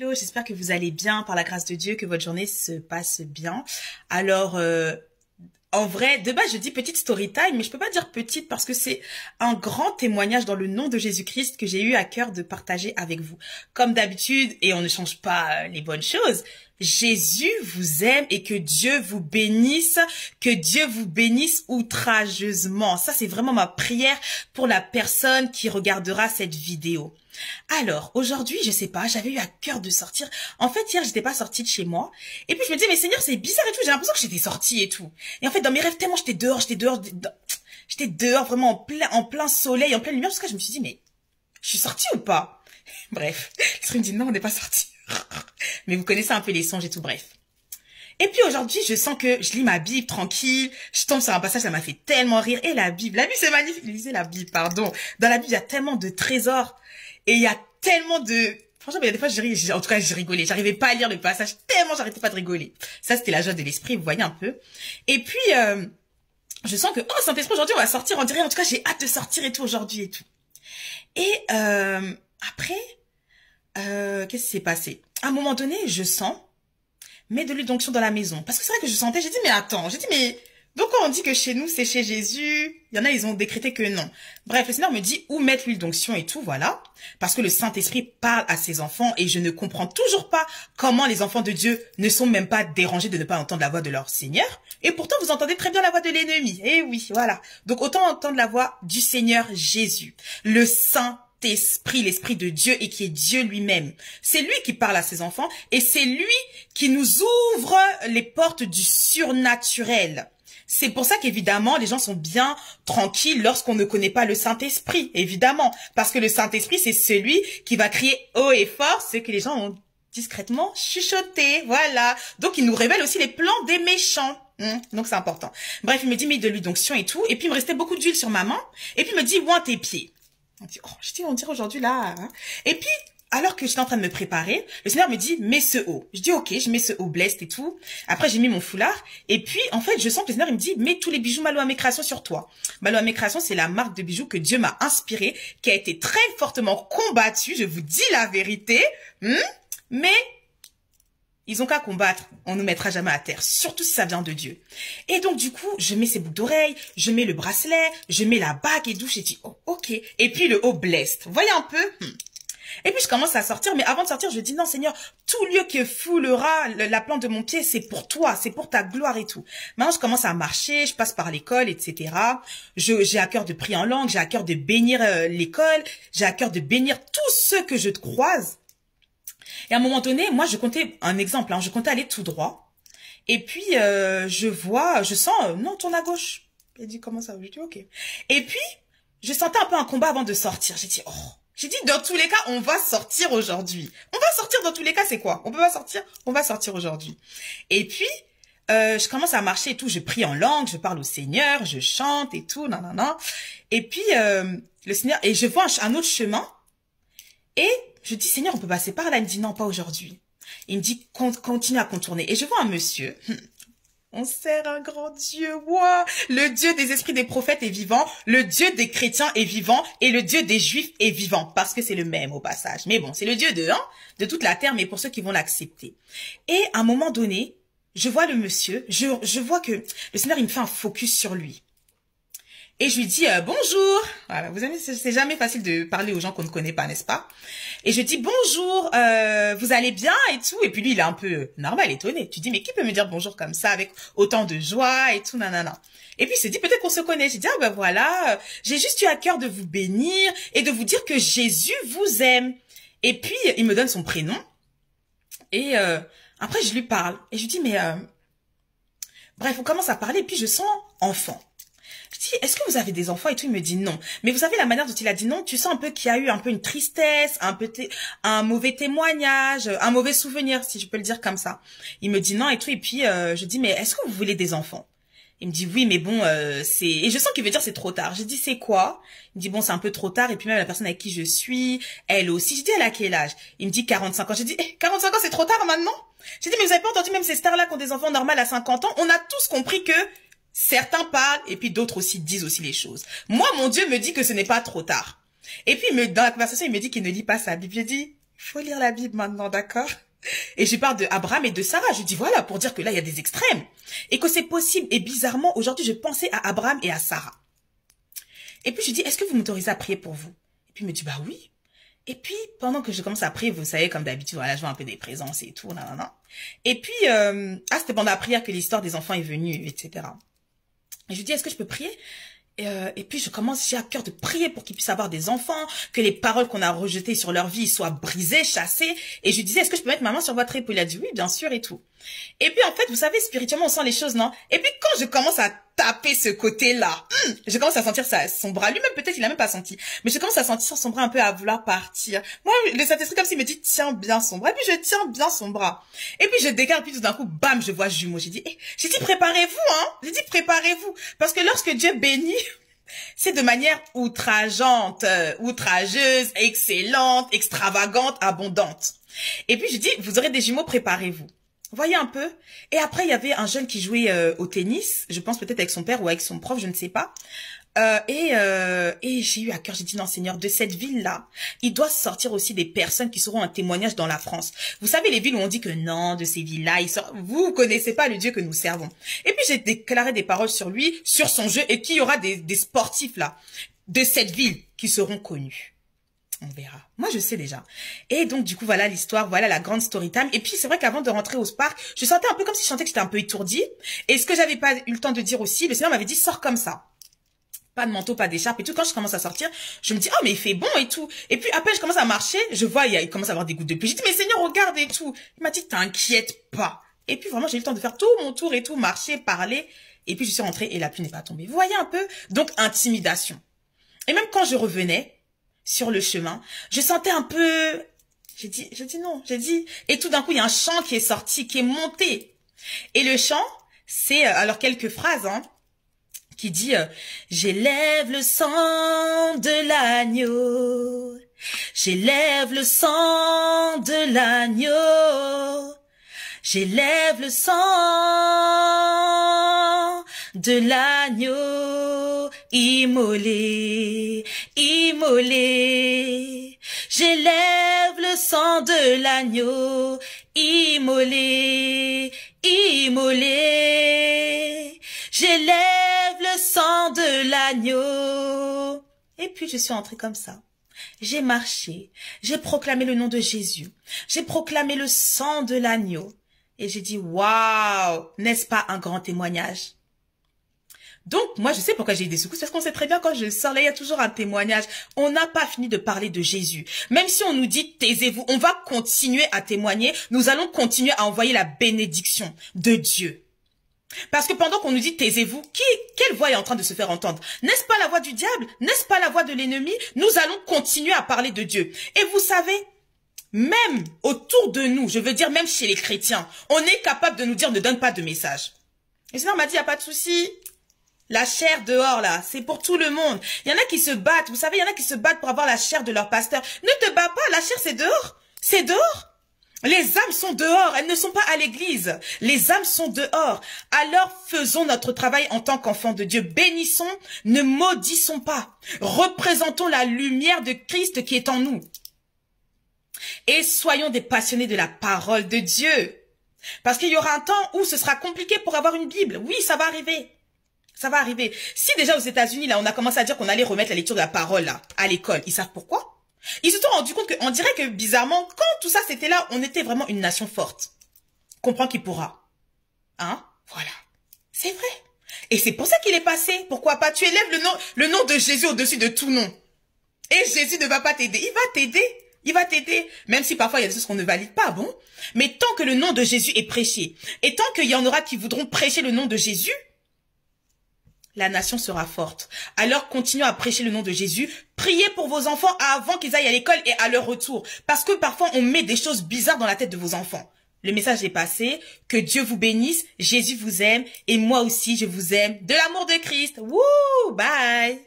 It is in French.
Hello, j'espère que vous allez bien par la grâce de Dieu, que votre journée se passe bien. Alors, en vrai, de base, je dis petite story time, mais je peux pas dire petite parce que c'est un grand témoignage dans le nom de Jésus-Christ que j'ai eu à cœur de partager avec vous. Comme d'habitude, et on ne change pas les bonnes choses, Jésus vous aime et que Dieu vous bénisse outrageusement. Ça, c'est vraiment ma prière pour la personne qui regardera cette vidéo. Alors, aujourd'hui, je sais pas, j'avais eu à cœur de sortir. En fait, hier, j'étais pas sortie de chez moi. Et puis, je me disais, mais Seigneur, c'est bizarre et tout. J'ai l'impression que j'étais sortie et tout. Et en fait, dans mes rêves, tellement j'étais dehors, vraiment en plein soleil, en pleine lumière. Parce que je me suis dit, mais je suis sortie ou pas? Bref, l'esprit me dit, non, on n'est pas sorti. Mais vous connaissez un peu les songes et tout, bref. Et puis aujourd'hui, je sens que je lis ma Bible tranquille, je tombe sur un passage, ça m'a fait tellement rire. Et la Bible c'est magnifique, lisez la Bible, pardon. Dans la Bible, il y a tellement de trésors. Et il y a tellement de... Franchement, il y a des fois, en tout cas, j'ai rigolé. J'arrivais pas à lire le passage, tellement j'arrêtais pas de rigoler. Ça, c'était la joie de l'esprit, vous voyez un peu. Et puis, je sens que, oh, Saint-Esprit, aujourd'hui, on va sortir, on dirait, en tout cas, j'ai hâte de sortir et tout aujourd'hui et tout. Et après, qu'est-ce qui s'est passé? À un moment donné, je sens, mets de l'huile d'onction dans la maison. Parce que c'est vrai que je sentais, j'ai dit, mais attends, donc quand on dit que chez nous, c'est chez Jésus, il y en a, ils ont décrété que non. Bref, le Seigneur me dit où mettre l'huile d'onction et tout, voilà. Parce que le Saint-Esprit parle à ses enfants et je ne comprends toujours pas comment les enfants de Dieu ne sont même pas dérangés de ne pas entendre la voix de leur Seigneur. Et pourtant, vous entendez très bien la voix de l'ennemi. Eh oui, voilà. Donc autant entendre la voix du Seigneur Jésus, le Saint-Esprit, l'Esprit de Dieu et qui est Dieu lui-même. C'est lui qui parle à ses enfants et c'est lui qui nous ouvre les portes du surnaturel. C'est pour ça qu'évidemment, les gens sont bien tranquilles lorsqu'on ne connaît pas le Saint-Esprit, évidemment. Parce que le Saint-Esprit, c'est celui qui va crier haut et fort ce que les gens ont discrètement chuchoté, voilà. Donc, il nous révèle aussi les plans des méchants. Donc, c'est important. Bref, il me dit, mets de l'huile d'onction et tout. Et puis, il me restait beaucoup d'huile sur ma main. Et puis, il me dit, oins tes pieds. On dit, oh, je dis, on dirait aujourd'hui là. Hein. Et puis, alors que j'étais en train de me préparer, le Seigneur me dit, mets ce haut. Je dis, ok, je mets ce haut blessed et tout. Après, j'ai mis mon foulard. Et puis, en fait, je sens que le Seigneur, il me dit, mets tous les bijoux Malohami Création sur toi. Malohami Création, c'est la marque de bijoux que Dieu m'a inspirée, qui a été très fortement combattue, je vous dis la vérité. Mais, ils ont qu'à combattre, on ne nous mettra jamais à terre, surtout si ça vient de Dieu. Et donc, du coup, je mets ces boucles d'oreilles, je mets le bracelet, je mets la bague et tout. J'ai dit, oh, ok. Et puis, le haut blessed. Vous voyez un peu Et puis je commence à sortir, mais avant de sortir, je dis non Seigneur, tout lieu qui foulera la plante de mon pied, c'est pour toi, c'est pour ta gloire et tout. Maintenant, je commence à marcher, je passe par l'école, etc. J'ai à cœur de prier en langue, j'ai à cœur de bénir l'école, j'ai à cœur de bénir tous ceux que je croise. Et à un moment donné, moi, je comptais, un exemple, je comptais aller tout droit. Et puis, je sens, non, tourne à gauche. Il dit, comment ça? Je dis, ok. Et puis, je sentais un peu un combat avant de sortir. J'ai dit, oh. J'ai dit, dans tous les cas, on va sortir aujourd'hui. On va sortir dans tous les cas, c'est quoi? On peut pas sortir? On va sortir aujourd'hui. Et puis, je commence à marcher et tout. Je prie en langue, je parle au Seigneur, je chante et tout, nanana. Et puis, le Seigneur, et je vois un autre chemin. Et je dis, Seigneur, on peut passer par là. Il me dit, non, pas aujourd'hui. Il me dit, continue à contourner. Et je vois un monsieur. On sert un grand Dieu, wow. Le Dieu des esprits des prophètes est vivant, le Dieu des chrétiens est vivant et le Dieu des juifs est vivant, parce que c'est le même au passage. Mais bon, c'est le Dieu de toute la terre, mais pour ceux qui vont l'accepter. Et à un moment donné, je vois le monsieur, je vois que le Seigneur, il me fait un focus sur lui. Et je lui dis bonjour. Voilà, vous savez, c'est jamais facile de parler aux gens qu'on ne connaît pas, n'est-ce pas? Et je dis bonjour, vous allez bien et tout. Et puis lui, il est un peu normal, étonné. Tu dis mais qui peut me dire bonjour comme ça avec autant de joie et tout, nanana. Et puis il se dit peut-être qu'on se connaît. J'ai dit ah ben voilà, j'ai juste eu à cœur de vous bénir et de vous dire que Jésus vous aime. Et puis il me donne son prénom. Et après je lui parle et je lui dis mais bref, on commence à parler et puis je sens enfant. Je dis, est-ce que vous avez des enfants et tout? Il me dit non. Mais vous savez la manière dont il a dit non, tu sens un peu qu'il y a eu un peu une tristesse, un mauvais témoignage, un mauvais souvenir, si je peux le dire comme ça. Il me dit non et tout. Et puis, je dis, mais est-ce que vous voulez des enfants? Il me dit oui, mais bon, c'est... Et je sens qu'il veut dire c'est trop tard. J'ai dit, c'est quoi? Il me dit, bon, c'est un peu trop tard. Et puis même la personne avec qui je suis, elle aussi. Je dis, elle a quel âge? Il me dit 45 ans. J'ai dit, 45 ans, c'est trop tard maintenant? J'ai dit, mais vous avez pas entendu même ces stars-là qui ont des enfants normaux à 50 ans? On a tous compris que certains parlent et puis d'autres aussi disent aussi les choses. Moi, mon Dieu me dit que ce n'est pas trop tard. Et puis, dans la conversation, il me dit qu'il ne lit pas sa Bible. J'ai dit, faut lire la Bible maintenant, d'accord? Et je parle de Abraham et de Sarah. Je dis voilà, pour dire que là, il y a des extrêmes. Et que c'est possible. Et bizarrement, aujourd'hui, je pensais à Abraham et à Sarah. Et puis, je dis, est-ce que vous m'autorisez à prier pour vous? Et puis, il me dit, bah oui. Et puis, pendant que je commence à prier, vous savez, comme d'habitude, voilà, je vois un peu des présences et tout, nan. Et puis, c'était pendant la prière que l'histoire des enfants est venue, etc. Et je lui dis, est-ce que je peux prier? Et puis j'ai à cœur de prier pour qu'ils puissent avoir des enfants, que les paroles qu'on a rejetées sur leur vie soient brisées, chassées. Et je lui disais, est-ce que je peux mettre ma main sur votre épaule? Il a dit oui, bien sûr et tout. Et puis en fait, vous savez, spirituellement, on sent les choses, non? Et puis quand je commence à taper ce côté-là, je commence à sentir son bras. Lui-même, peut-être, il a même pas senti. Mais je commence à sentir son bras un peu à vouloir partir. Moi, le Saint-Esprit, comme s'il me dit, tiens bien son bras. Et puis je tiens bien son bras. Et puis je décale, puis tout d'un coup, bam, je vois jumeau. J'ai dit, préparez-vous, hein. J'ai dit, préparez-vous. Parce que lorsque Dieu bénit, c'est de manière outrageante, outrageuse, excellente, extravagante, abondante. Et puis je dis, vous aurez des jumeaux, préparez-vous. Voyez un peu. Et après, il y avait un jeune qui jouait au tennis, je pense peut-être avec son père ou avec son prof, je ne sais pas. Et j'ai eu à cœur, j'ai dit non Seigneur, de cette ville-là, il doit sortir aussi des personnes qui seront un témoignage dans la France. Vous savez les villes où on dit que non, de ces villes-là, vous connaissez pas le Dieu que nous servons. Et puis j'ai déclaré des paroles sur lui, sur son jeu, et qu'il y aura des sportifs là, de cette ville, qui seront connus. On verra. Moi, je sais déjà. Et donc, du coup, voilà l'histoire, voilà la grande story time. Et puis, c'est vrai qu'avant de rentrer au Spark, je sentais un peu comme si je sentais que j'étais un peu étourdie. Et ce que j'avais pas eu le temps de dire aussi, le Seigneur m'avait dit, sors comme ça. Pas de manteau, pas d'écharpe et tout. Quand je commence à sortir, je me dis, oh, mais il fait bon et tout. Et puis, après, je commence à marcher, je vois, il commence à avoir des gouttes de pluie. J'ai dit, mais Seigneur, regarde et tout. Il m'a dit, t'inquiète pas. Et puis, vraiment, j'ai eu le temps de faire tout mon tour et tout, marcher, parler. Et puis, je suis rentrée et la pluie n'est pas tombée. Vous voyez un peu? Donc, intimidation. Et même quand je revenais, sur le chemin, je sentais un peu, j'ai dit non, et tout d'un coup, il y a un chant qui est sorti, qui est monté. Et le chant, c'est, alors quelques phrases, hein, qui dit, j'élève le sang de l'agneau, j'élève le sang de l'agneau, j'élève le sang de l'agneau immolé, immolé. J'élève le sang de l'agneau immolé, immolé. J'élève le sang de l'agneau. Et puis je suis entrée comme ça. J'ai marché, j'ai proclamé le nom de Jésus, j'ai proclamé le sang de l'agneau. Et j'ai dit, waouh, n'est-ce pas un grand témoignage? Donc, moi, je sais pourquoi j'ai eu des secousses, parce qu'on sait très bien quand je sors là, il y a toujours un témoignage. On n'a pas fini de parler de Jésus. Même si on nous dit, taisez-vous, on va continuer à témoigner, nous allons continuer à envoyer la bénédiction de Dieu. Parce que pendant qu'on nous dit, taisez-vous, quelle voix est en train de se faire entendre? N'est-ce pas la voix du diable? N'est-ce pas la voix de l'ennemi? Nous allons continuer à parler de Dieu. Et vous savez, même autour de nous, je veux dire même chez les chrétiens, on est capable de nous dire ne donne pas de message. Et le Seigneur m'a dit, il n'y a pas de souci. La chair dehors là, c'est pour tout le monde. Il y en a qui se battent, vous savez, il y en a qui se battent pour avoir la chair de leur pasteur. Ne te bats pas, la chair c'est dehors. C'est dehors. Les âmes sont dehors, elles ne sont pas à l'église. Les âmes sont dehors. Alors faisons notre travail en tant qu'enfants de Dieu. Bénissons, ne maudissons pas. Représentons la lumière de Christ qui est en nous. Et soyons des passionnés de la parole de Dieu. Parce qu'il y aura un temps où ce sera compliqué pour avoir une Bible. Oui, ça va arriver. Ça va arriver. Si déjà aux États-Unis, là, on a commencé à dire qu'on allait remettre la lecture de la parole, là, à l'école, ils savent pourquoi? Ils se sont rendus compte qu'on dirait que, bizarrement, quand tout ça c'était là, on était vraiment une nation forte. Comprends qui pourra. Hein? Voilà. C'est vrai. Et c'est pour ça qu'il est passé. Pourquoi pas? Tu élèves le nom de Jésus au-dessus de tout nom. Et Jésus ne va pas t'aider. Il va t'aider. Il va t'aider. Même si parfois il y a des choses qu'on ne valide pas, bon. Mais tant que le nom de Jésus est prêché, et tant qu'il y en aura qui voudront prêcher le nom de Jésus, la nation sera forte. Alors continuez à prêcher le nom de Jésus. Priez pour vos enfants avant qu'ils aillent à l'école et à leur retour. Parce que parfois on met des choses bizarres dans la tête de vos enfants. Le message est passé. Que Dieu vous bénisse. Jésus vous aime. Et moi aussi je vous aime. De l'amour de Christ. Wouh! Bye!